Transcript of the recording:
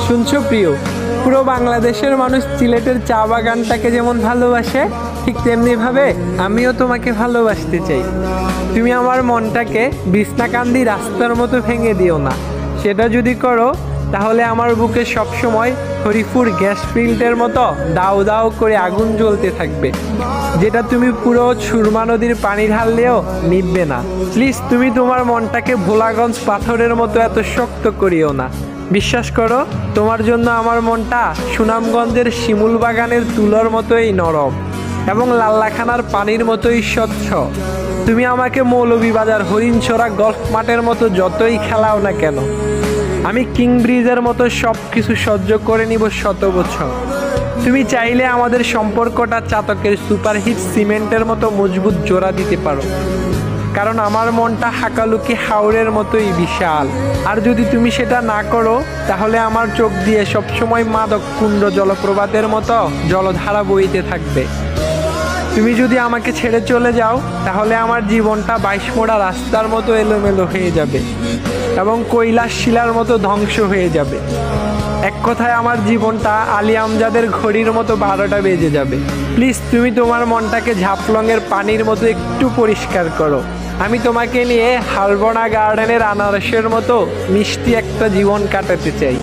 শুনছো প্রিয়, পুরো বাংলাদেশের মানুষ সিলেটের চা বাগানটাকে যেমন ভালোবাসে, ঠিক তেমনিভাবে আমিও তোমাকে ভালোবাসতে চাই। তুমি আমার মনটাকে বিছনাকান্দি রাস্তার মতো ভেঙে দিও না। সেটা যদি করো তাহলে আমার বুকে সবসময় হরিপুর গ্যাস ফিল্ডের মতো দাউ দাউ করে আগুন জ্বলতে থাকবে, যেটা তুমি পুরো সুরমা নদীর পানি ঢাললেও নিভবে না। প্লিজ তুমি তোমার মনটাকে ভোলাগঞ্জ পাথরের মতো এত শক্ত করিও না। বিশ্বাস করো, তোমার জন্য আমার মনটা সুনামগঞ্জের শিমুল বাগানের তুলোর মতোই নরম এবং লাল্লাখানার পানির মতোই স্বচ্ছ। তুমি আমাকে মৌলভীবাজার হরিণছড়া গল্ফ মাঠের মতো যতই খেলাও না কেন, আমি কিং ব্রিজের মতো সব কিছু সহ্য করে নিব 100 বছর। তুমি চাইলে আমাদের সম্পর্কটা চাতকের সুপারহিট সিমেন্টের মতো মজবুত জোড়া দিতে পারো, কারণ আমার মনটা হাকালুকি হাওরের মতোই বিশাল। আর যদি তুমি সেটা না করো তাহলে আমার চোখ দিয়ে সবসময় মাদক কুণ্ড জলপ্রপাতের মতো জলধারা বইতে থাকবে। তুমি যদি আমাকে ছেড়ে চলে যাও তাহলে আমার জীবনটা 22 মোড়া রাস্তার মতো এলোমেলো হয়ে যাবে এবং কৈলাস শিলার মতো ধ্বংস হয়ে যাবে। এক কথায় আমার জীবনটা আলী আমজাদের ঘড়ির মতো 12টা বেজে যাবে। প্লিজ তুমি তোমার মনটাকে ঝাপলংয়ের পানির মতো একটু পরিষ্কার করো। আমি তোমাকে নিয়ে হালবনা গার্ডেনের আনারসের মতো মিষ্টি একটা জীবন কাটাতে চাই।